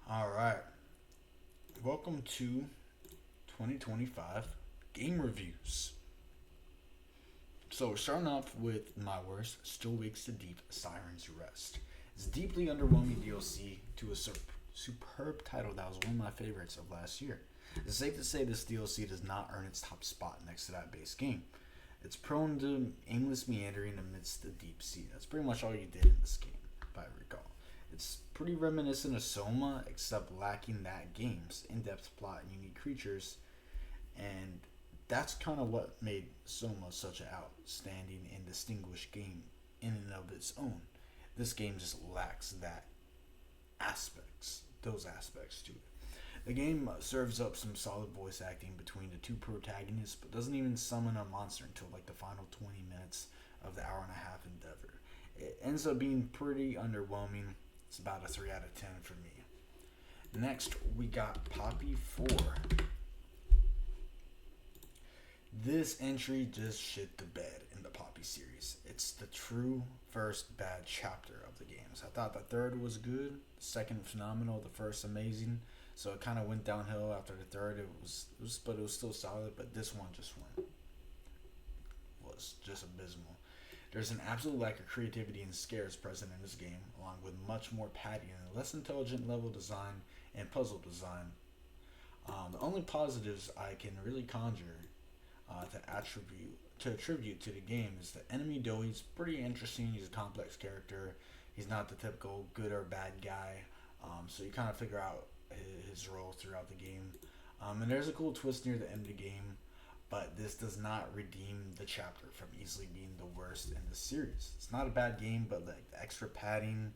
All right. Welcome to 2025 game reviews. So we're starting off with my worst, Still Wakes the Deep, Siren's Rest. It's a deeply underwhelming DLC to a superb title that was one of my favorites of last year. It's safe to say this DLC does not earn its top spot next to that base game. It's prone to aimless meandering amidst the deep sea. That's pretty much all you did in this game, if I recall. It's pretty reminiscent of Soma, except lacking that game's in depth plot and unique creatures, and that's kind of what made Soma such an outstanding and distinguished game in and of its own. This game just lacks those aspects to it. The game serves up some solid voice acting between the two protagonists, but doesn't even summon a monster until like the final 20 minutes of the hour and a half endeavor. It ends up being pretty underwhelming. It's about a 3 out of 10 for me. Next, we got Poppy 4. This entry just shit the bed in the Poppy series. It's the true first bad chapter of the games. I thought the third was good, the second phenomenal, the first amazing. So it kind of went downhill after the third. But it was still solid. But this one just was just abysmal. There's an absolute lack of creativity and scares present in this game, along with much more padding and less intelligent level design and puzzle design. The only positives I can really conjure to attribute to the game is the enemy Doi's pretty interesting. He's a complex character. He's not the typical good or bad guy. So you kind of figure out his role throughout the game. And there's a cool twist near the end of the game, but this does not redeem the chapter from easily being the worst in the series. It's not a bad game, but like the extra padding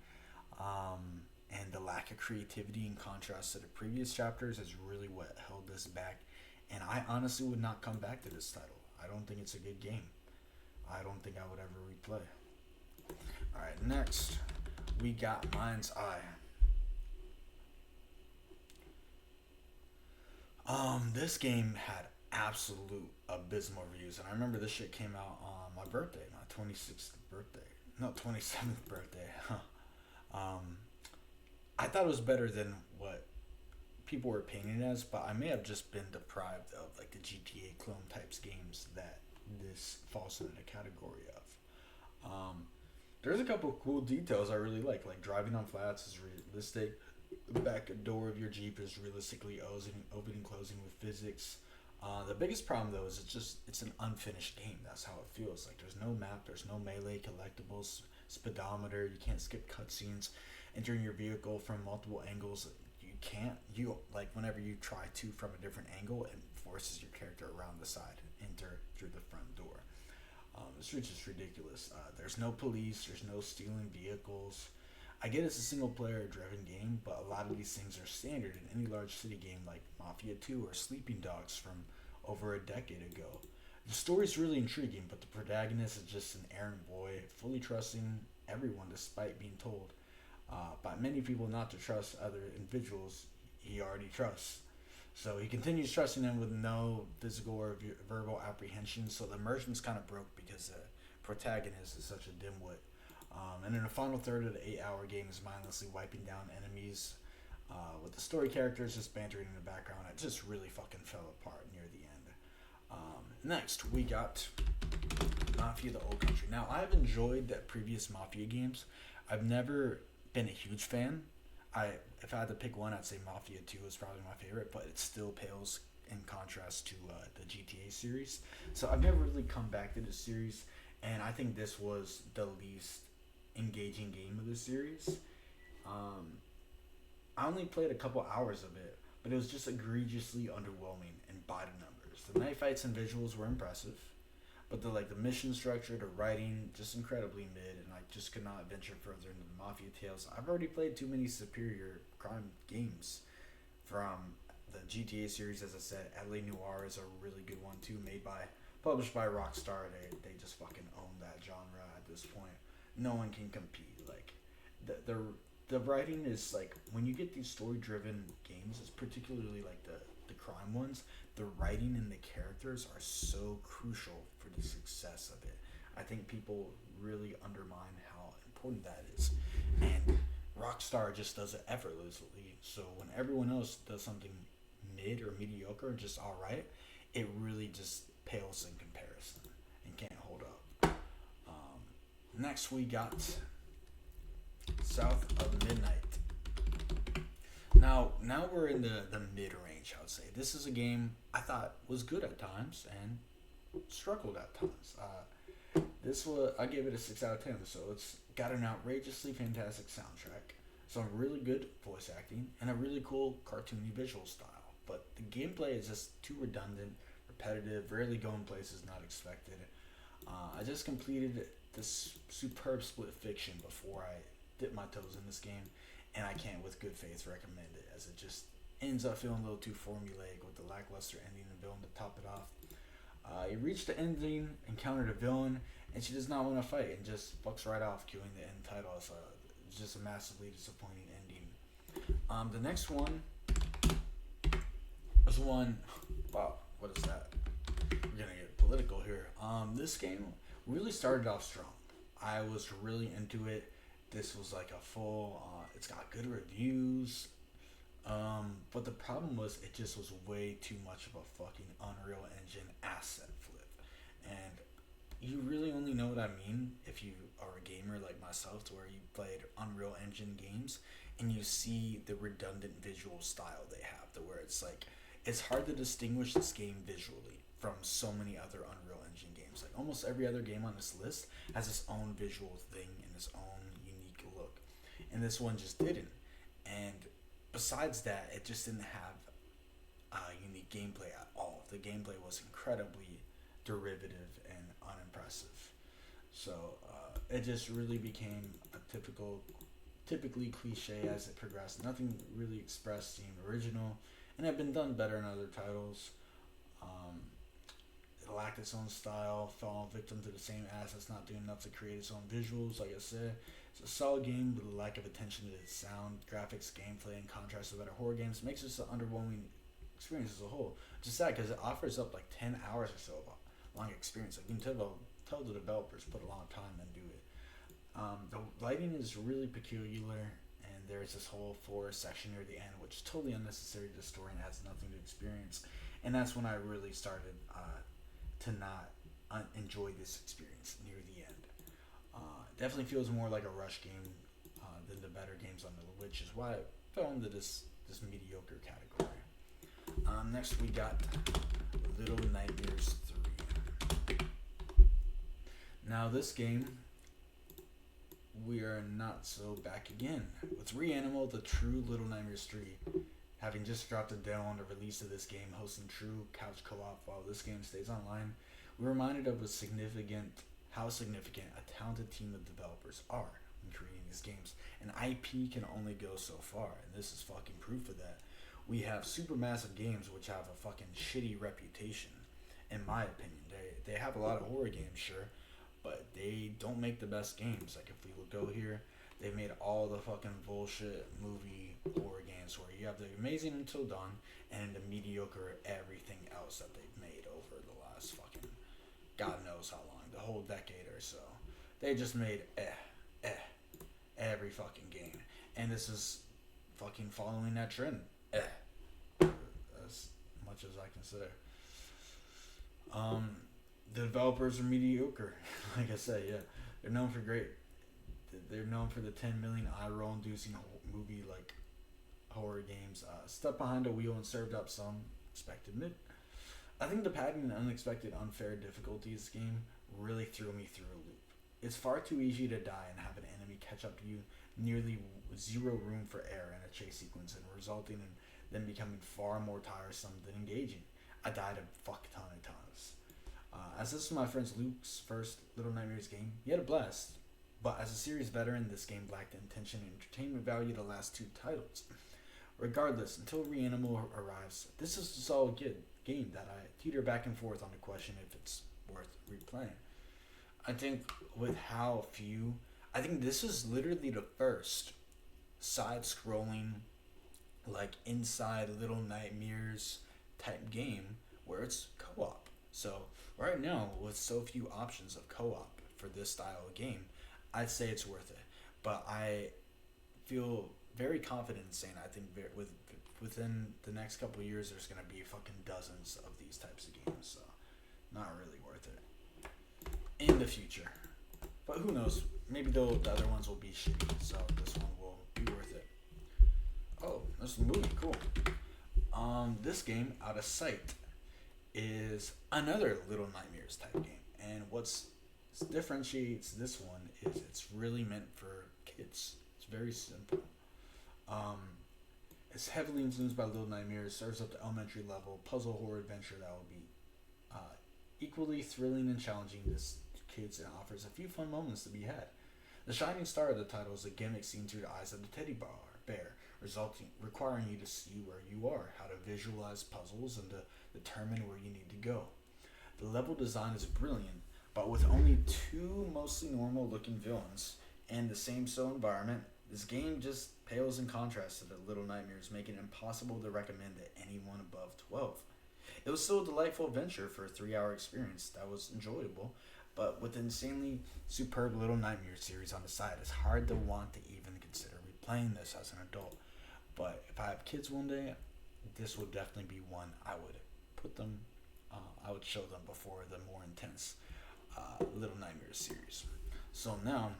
and the lack of creativity in contrast to the previous chapters is really what held this back. And I honestly would not come back to this title. I don't think it's a good game. I don't think I would ever replay. Alright, next we got Mind's Eye. This game had absolute abysmal reviews, and I remember this shit came out on my birthday, my 26th birthday, no 27th birthday. um, I thought it was better than what people were painting it as, but I may have just been deprived of like the GTA clone types games that this falls into the category of. There's a couple of cool details I really like driving on flats is realistic. The back door of your Jeep is realistically opening and closing with physics. The biggest problem though is it's an unfinished game. That's how it feels. Like there's no map, there's no melee collectibles, speedometer. You can't skip cutscenes. Entering your vehicle from multiple angles, you can't. You like whenever you try to from a different angle, it forces your character around the side, enter through the front door. This is just ridiculous. There's no police. There's no stealing vehicles. I get it's a single player driven game, but a lot of these things are standard in any large city game like Mafia 2 or Sleeping Dogs from over a decade ago. The story's really intriguing, but the protagonist is just an errant boy, fully trusting everyone despite being told by many people not to trust other individuals he already trusts. So he continues trusting them with no physical or verbal apprehension. So the immersion's kind of broke because the protagonist is such a dimwit. And in the final third of the 8-hour game is mindlessly wiping down enemies with the story characters just bantering in the background. It just really fucking fell apart near the end. Next, we got Mafia the Old Country. Now, I've enjoyed the previous Mafia games. I've never been a huge fan. If I had to pick one, I'd say Mafia 2 is probably my favorite, but it still pales in contrast to the GTA series. So I've never really come back to the series, and I think this was the least engaging game of the series. Um, I only played a couple hours of it, but it was just egregiously underwhelming and by the numbers. The night fights and visuals were impressive, but the mission structure, the writing, just incredibly mid, and I just could not venture further into the Mafia tales. I've already played too many superior crime games from the GTA series. As I said, LA Noire is a really good one too, published by Rockstar. They just fucking own that genre at this point. No one can compete. Like the writing is like when you get these story driven games, it's particularly like the crime ones. The writing and the characters are so crucial for the success of it. I think people really undermine how important that is. And Rockstar just does it effortlessly. So when everyone else does something mid or mediocre, just all right, it really just pales in comparison and can't hold up. Next, we got South of Midnight. Now we're in the mid range. I would say this is a game I thought was good at times and struggled at times. This was I gave it a 6 out of 10. So it's got an outrageously fantastic soundtrack, some really good voice acting, and a really cool cartoony visual style. But the gameplay is just too redundant, repetitive, rarely going places not expected. I just completed this superb split fiction before I dip my toes in this game, and I can't with good faith recommend it as it just ends up feeling a little too formulaic with the lackluster ending and villain to top it off. You reach the ending, encountered a villain, and she does not want to fight and just fucks right off, cueing the end title. So it's just a massively disappointing ending. The next one is one. Wow, what is that? We're gonna get political here. This game really started off strong. I was really into it. This was like a full. It's got good reviews. But the problem was it just was way too much of a fucking Unreal Engine asset flip, and you really only know what I mean if you are a gamer like myself, to where you played Unreal Engine games and you see the redundant visual style they have, to where it's like it's hard to distinguish this game visually from so many other Unreal Engine games. Like almost every other game on this list has its own visual thing and its own unique look, and this one just didn't. And besides that, it just didn't have unique gameplay at all. The gameplay was incredibly derivative and unimpressive. So it just really became a typically cliche as it progressed. Nothing really expressed seemed original, and had been done better in other titles. Um, it lacked its own style, fell victim to the same assets not doing enough to create its own visuals. Like I said, it's a solid game with a lack of attention to its sound, graphics, gameplay, in contrast to better horror games. Makes this an underwhelming experience as a whole. Which is sad because it offers up like 10 hours or so of a long experience. Like you can tell the developers put a long time into it. The lighting is really peculiar, and there's this whole forest section near the end, which is totally unnecessary to the story and has nothing to experience. And that's when I really started to not enjoy this experience near the end. Definitely feels more like a rush game than the better games on the, which is why it fell into this mediocre category. Next we got Little Nightmares 3. Now this game, we are not so back again. With Reanimal, the true Little Nightmares 3, having just dropped a demo on the release of this game, hosting true couch co-op while this game stays online, we're reminded of how significant a talented team of developers are in creating these games. An IP can only go so far, and this is fucking proof of that. We have supermassive games which have a fucking shitty reputation, in my opinion. They have a lot of horror games, sure, but they don't make the best games. Like if we would go here, they've made all the fucking bullshit movie horror games where you have the amazing Until Dawn and the mediocre everything else that they've made over the last fucking God knows how long, the whole decade or so. They just made every fucking game, and this is fucking following that trend. As much as I can say. The developers are mediocre. Like I said, yeah, they're known for great. They're known for the 10 million eye roll inducing movie like horror games. Stepped behind a wheel and served up some expected mid. I think the pattern and unexpected unfair difficulties game really threw me through a loop. It's far too easy to die and have an enemy catch up to you, nearly zero room for error in a chase sequence, and resulting in them becoming far more tiresome than engaging. I died a fuck ton of times. As this was my friend Luke's first Little Nightmares game, he had a blast, but as a series veteran, this game lacked the intention and entertainment value of the last two titles. Regardless, until Reanimal arrives, this is a solid game that I teeter back and forth on the question if it's worth replaying. I think with how few, I think this is literally the first side-scrolling, like inside Little Nightmares type game where it's co-op. So right now, with so few options of co-op for this style of game, I'd say it's worth it. But I feel very confident in saying I think within the next couple of years there's gonna be fucking dozens of these types of games. So not really worth it in the future. But who knows? Maybe the other ones will be shitty, so this one will be worth it. Oh, this is a movie. Cool. This game, Out of Sight, is another Little Nightmares type game, and what's differentiates this one is it's really meant for kids. It's very simple. Um, it's heavily influenced by Little Nightmares. Serves up the elementary level puzzle horror adventure that will be equally thrilling and challenging to kids, and offers a few fun moments to be had. The shining star of the title is a gimmick seen through the eyes of the teddy bear, requiring you to see where you are, how to visualize puzzles, and to determine where you need to go. The level design is brilliant, but with only two mostly normal looking villains and the same slow environment, this game just pales in contrast to the Little Nightmares, making it impossible to recommend to anyone above 12. It was still a delightful adventure for a 3-hour experience that was enjoyable, but with the insanely superb Little Nightmares series on the side, it's hard to want to even consider replaying this as an adult. But if I have kids one day, this would definitely be one I would put them, I would show them before the more intense Little Nightmares series. So now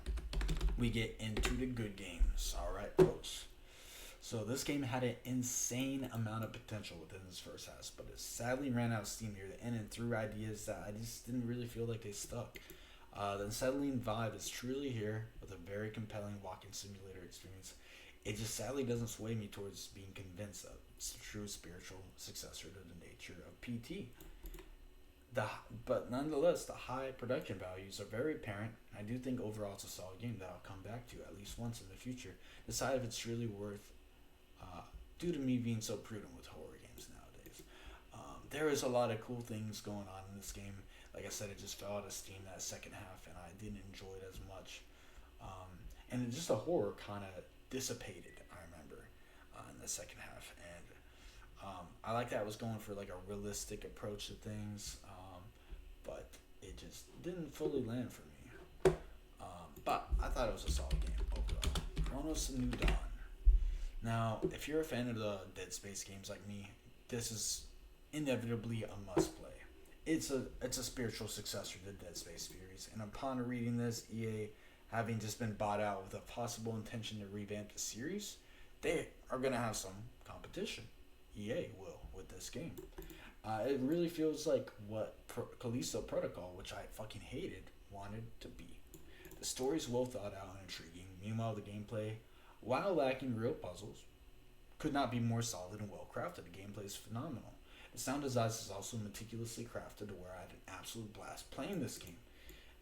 we get into the good games. Alright, folks. So this game had an insane amount of potential within its first half, but it sadly ran out of steam near the end and threw ideas that I just didn't really feel like they stuck. The unsettling vibe is truly here with a very compelling walking simulator experience. It just sadly doesn't sway me towards being convinced that it's the true spiritual successor to the nature of PT. But nonetheless, the high production values are very apparent. I do think overall it's a solid game that I'll come back to at least once in the future. Decide if it's really worth, due to me being so prudent with horror games nowadays. There is a lot of cool things going on in this game. Like I said, it just fell out of steam that second half, and I didn't enjoy it as much. And it just the horror kind of dissipated, I remember, in the second half. And I like that it was going for like a realistic approach to things, but it just didn't fully land for me. But I thought it was a solid game overall. Chronos: New Dawn. Now, if you're a fan of the Dead Space games like me, this is inevitably a must play. It's a spiritual successor to the Dead Space series, and upon reading this, EA having just been bought out with a possible intention to revamp the series, they are gonna have some competition. EA will with this game. It really feels like what Callisto Protocol, which I fucking hated, wanted to be. The story is well thought out and intriguing. Meanwhile, the gameplay, while lacking real puzzles, could not be more solid and well crafted. The gameplay is phenomenal. The sound design is also meticulously crafted to where I had an absolute blast playing this game.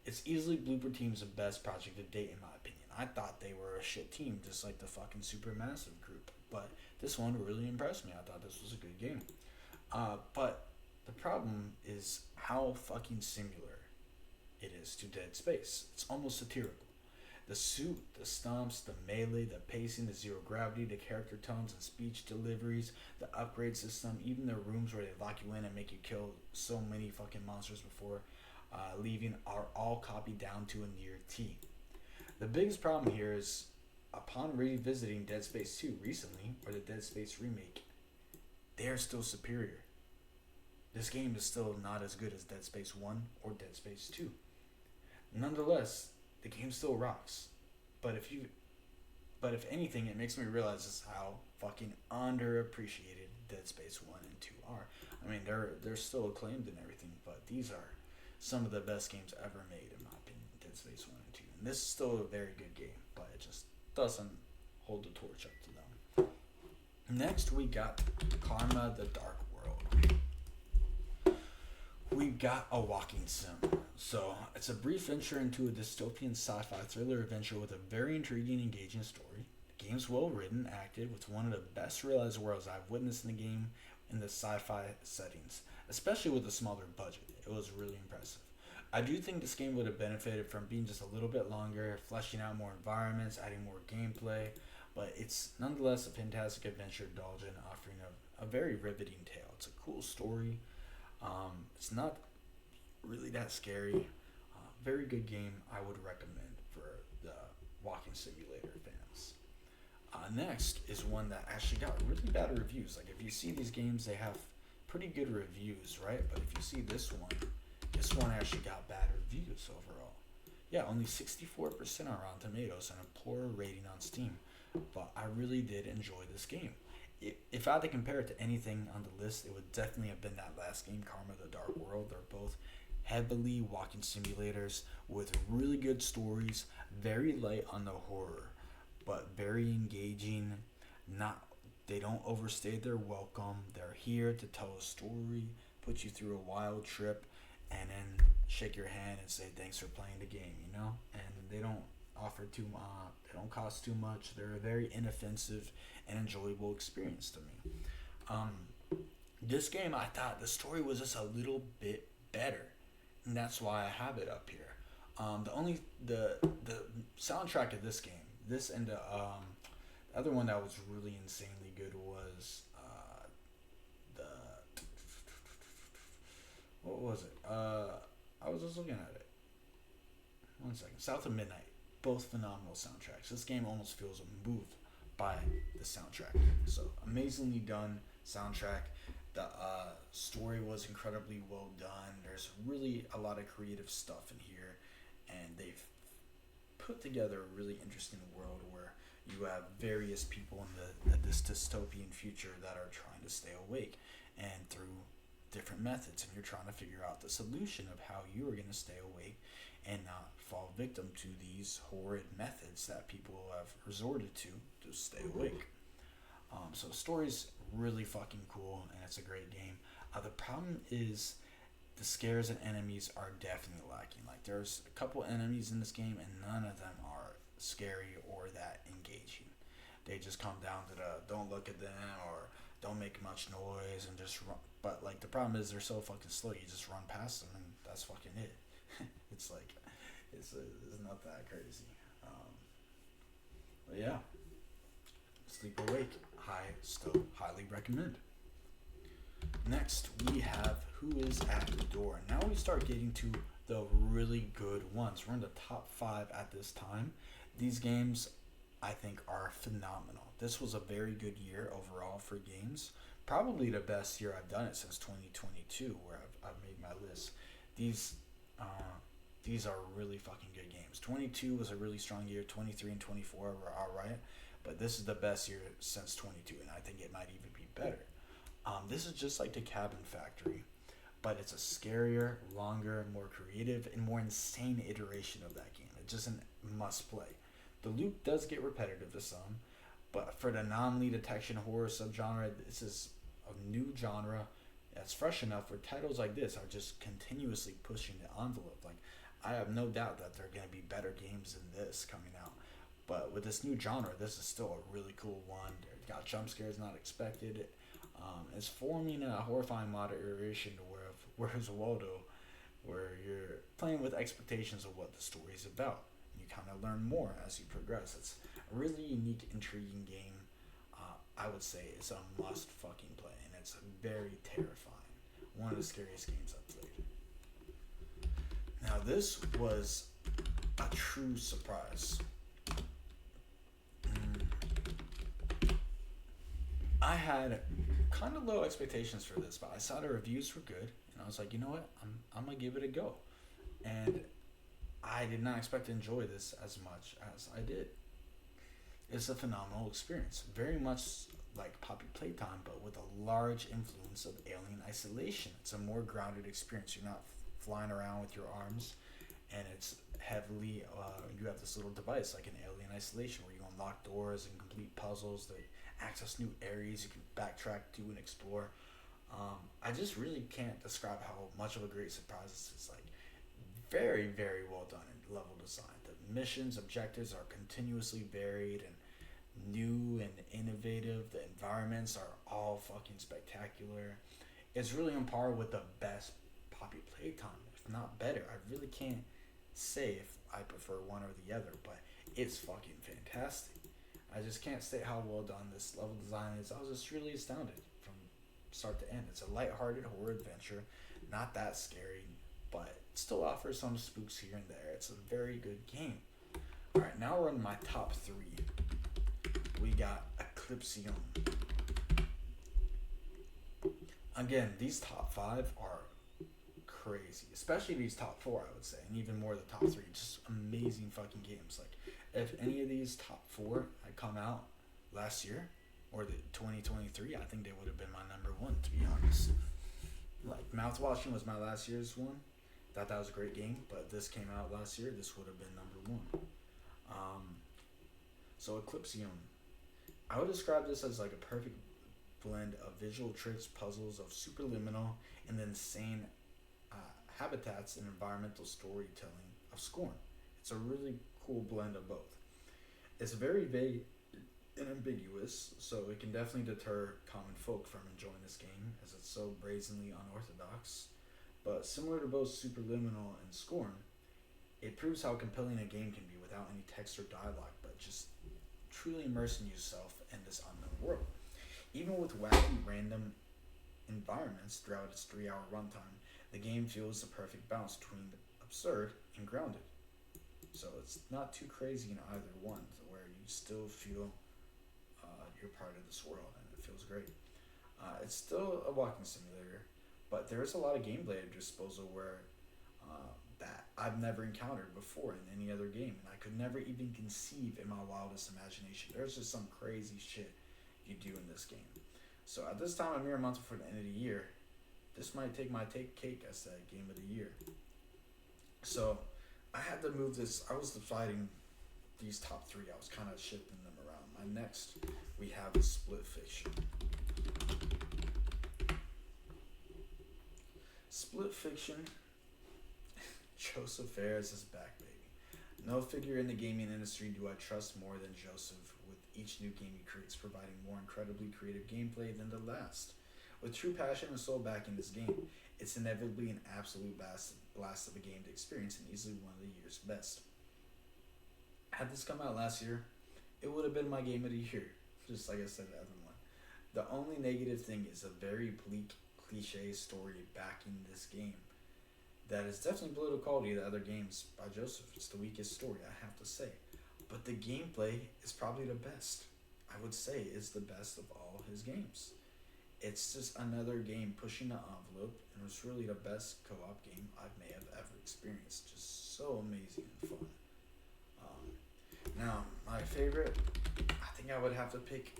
It's easily Blooper Team's best project to date, in my opinion. I thought they were a shit team, just like the fucking Supermassive group. But this one really impressed me. I thought this was a good game. But the problem is how fucking similar it is to Dead Space. It's almost satirical. The suit, the stomps, the melee, the pacing, the zero gravity, the character tones and speech deliveries, the upgrade system, even the rooms where they lock you in and make you kill so many fucking monsters before leaving are all copied down to a near T. The biggest problem here is upon revisiting Dead Space 2 recently, or the Dead Space remake, they are still superior. This game is still not as good as Dead Space 1 or Dead Space 2. Nonetheless, the game still rocks. But if anything, it makes me realize just how fucking underappreciated Dead Space 1 and 2 are. I mean, they're still acclaimed and everything, but these are some of the best games ever made, in my opinion, Dead Space 1 and 2. And this is still a very good game, but it just doesn't hold the torch up to them. Next, we got Karma: The Dark World. We got a walking sim. So, it's a brief venture into a dystopian sci-fi thriller adventure with a very intriguing, engaging story. The game's well written, acted, with one of the best realized worlds I've witnessed in the game in the sci-fi settings, especially with a smaller budget. It was really impressive. I do think this game would have benefited from being just a little bit longer, fleshing out more environments, adding more gameplay, but it's nonetheless a fantastic adventure indulgent, offering a very riveting tale. It's a cool story. It's not really that scary. Very good game. I would recommend for the walking simulator fans. Next is one that actually got really bad reviews. Like if you see these games, they have pretty good reviews, right? But if you see this one actually got bad reviews overall. Yeah, only 64% on Rotten Tomatoes and a poor rating on Steam. But I really did enjoy this game. If I had to compare it to anything on the list, it would definitely have been that last game, Karma the Dark World. They're both heavily walking simulators with really good stories, very light on the horror, but very engaging. Not They don't overstay their welcome. They're here to tell a story, put you through a wild trip, and then shake your hand and say thanks for playing the game. And they don't offer too much. They don't cost too much. They're a very inoffensive and enjoyable experience to me. Um, this game, I thought the story was just a little bit better, and that's why I have it up here. The soundtrack of this game, this and the other one that was really insanely good was the what was it? I was just looking at it. One second. South of Midnight. Both phenomenal soundtracks. This game almost feels moved by the soundtrack. So amazingly done soundtrack. The story was incredibly well done. There's really a lot of creative stuff in here, and they've put together a really interesting world where you have various people in this dystopian future that are trying to stay awake, and through different methods, and you're trying to figure out the solution of how you are going to stay awake and not fall victim to these horrid methods that people have resorted to stay awake. So the story's really fucking cool, and it's a great game. The problem is the scares and enemies are definitely lacking. Like there's a couple enemies in this game, and none of them are scary or that engaging. They just come down to the don't look at them or don't make much noise and just run. But like the problem is they're so fucking slow. You just run past them, and that's fucking it. it's like it's not that crazy. But yeah, Sleep Awake. Still highly recommend. Next, we have Who is at the Door. Now we start getting to the really good ones. We're in the top 5 at this time. These games, I think, are phenomenal. This was a very good year overall for games. Probably the best year I've done it since 2022, where I've made my list. These these are really fucking good games. 22 was a really strong year. 23 and 24 were alright. But this is the best year since 22, and I think it might even be better. This is just like the Cabin Factory, but it's a scarier, longer, more creative, and more insane iteration of that game. It's just a must play. The loop does get repetitive to some, but for the anomaly detection horror subgenre, this is a new genre that's fresh enough where titles like this are just continuously pushing the envelope. Like, I have no doubt that there are going to be better games than this coming out. But with this new genre, this is still a really cool one. It got jump scares not expected. It's forming a horrifying modern iteration to where's Waldo, where you're playing with expectations of what the story is about. You kind of learn more as you progress. It's a really unique, intriguing game. I would say it's a must fucking play, and it's very terrifying. One of the scariest games I've played. Now this was a true surprise. I had kind of low expectations for this, but I saw the reviews were good, and I was like, you know what, I'm gonna give it a go. And I did not expect to enjoy this as much as I did. It's a phenomenal experience, very much like Poppy Playtime, but with a large influence of Alien Isolation. It's a more grounded experience. You're not flying around with your arms, and it's heavily. You have this little device like an Alien Isolation, where you unlock doors and complete puzzles that access new areas you can backtrack to and explore. I just really can't describe how much of a great surprise this is. Like, very, very well done in level design. The missions, objectives are continuously varied and new and innovative. The environments are all fucking spectacular. It's really on par with the best Poppy Playtime, if not better. I really can't say if I prefer one or the other, but it's fucking fantastic. I just can't state how well done this level design is. I was just really astounded from start to end. It's a lighthearted horror adventure, not that scary, but it still offers some spooks here and there. It's a very good game. Alright, now we're on my top 3. we got Eclipsion. Again, these top five are crazy, especially these top four, I would say, and even more the top three. Just amazing fucking games. Like, if any of these top four had come out last year or the 2023, I think they would have been my number one, to be honest. Like, Mouthwashing was my last year's one. Thought that was a great game, but this came out last year. This would have been number one. Um, so Eclipsion, I would describe this as like a perfect blend of visual tricks, puzzles, of superliminal, and then insane uh, habitats and environmental storytelling of Scorn. It's a really cool blend of both. It's very vague and ambiguous, so it can definitely deter common folk from enjoying this game, as it's so brazenly unorthodox. But similar to both Superliminal and Scorn, it proves how compelling a game can be without any text or dialogue, but just truly immersing yourself in this unknown world. Even with wacky, random environments throughout its 3 hour runtime, the game feels the perfect balance between absurd and grounded. So it's not too crazy in either one, where you still feel you're part of this world and it feels great. It's still a walking simulator, but there is a lot of gameplay at disposal where that I've never encountered before in any other game, and I could never even conceive in my wildest imagination. There's just some crazy shit you do in this game. So at this time, a mere month before the end of the year, this might take my take cake as that game of the year. So I had to move this. I was deciding these top three. I was kind of shifting them around. My next, we have Split Fiction. Split Fiction. Joseph Fares is back, baby. No figure in the gaming industry do I trust more than Joseph, with each new game he creates providing more incredibly creative gameplay than the last. With true passion and soul backing this game, it's inevitably an absolute blast of a game to experience and easily one of the year's best. Had this come out last year, it would have been my game of the year, just like I said the other one. The only negative thing is a very bleak, cliche story backing this game. That is definitely below the quality of the other games by Joseph. It's the weakest story, I have to say. But the gameplay is probably the best. I would say it's the best of all his games. It's just another game pushing the envelope, and it's really the best co-op game I may have ever experienced. Just so amazing and fun. Now, my favorite, I think I would have to pick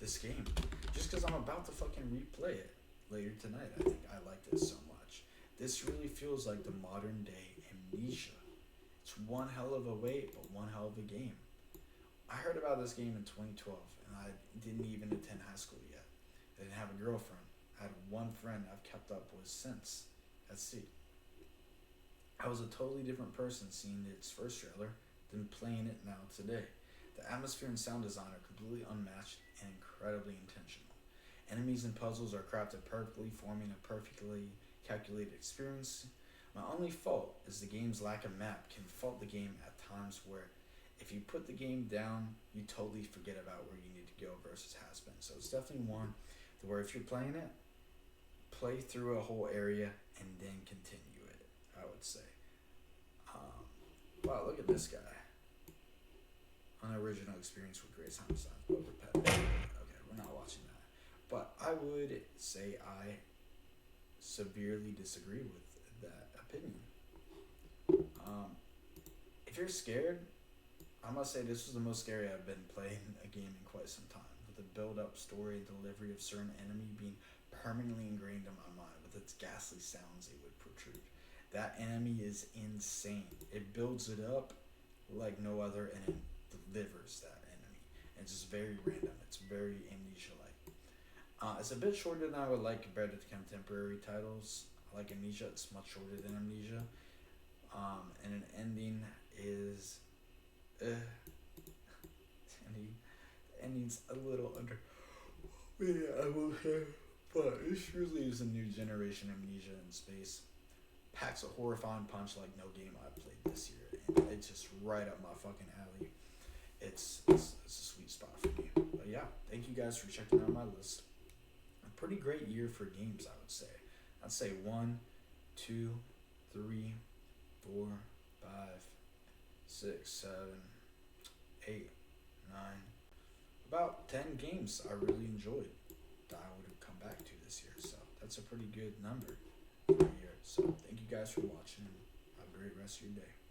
this game. Just because I'm about to fucking replay it later tonight. I think I like this so much. This really feels like the modern day Amnesia. It's one hell of a wait, but one hell of a game. I heard about this game in 2012, and I didn't even attend high school yet. I didn't have a girlfriend. I had one friend I've kept up with since at sea. I was a totally different person seeing its first trailer than playing it now today. The atmosphere and sound design are completely unmatched and incredibly intentional. Enemies and puzzles are crafted perfectly, forming a perfectly calculated experience. My only fault is the game's lack of map can fault the game at times where if you put the game down, you totally forget about where you need to go versus has been. So it's definitely one where if you're playing it, play through a whole area and then continue it, I would say. Wow, look at this guy. Unoriginal experience with Grace Homicide, but repetitive. Okay, we're not watching that. But I would say I severely disagree with that opinion. If you're scared, I must say this was the most scary I've been playing a game in quite some time. With the build-up story and delivery of certain enemy being permanently ingrained in my mind with its ghastly sounds it would protrude. That enemy is insane. It builds it up like no other and it delivers that enemy. And it's just very random. It's very Amnesia-like. It's a bit shorter than I would like compared to the contemporary titles. I like Amnesia. It's much shorter than Amnesia. And an ending is... the ending's a little under... Yeah, I will say. But this really is a new generation Amnesia in space. Packs a horrifying punch like no game I've played this year. And it's just right up my fucking alley. It's a sweet spot for me. But yeah, thank you guys for checking out my list. A pretty great year for games, I would say. I'd say 1, 2, 3, 4, 5, 6, 7, 8, 9, about 10 games I really enjoyed that I would come back to this year. So that's a pretty good number for a year. So thank you guys for watching. Have a great rest of your day.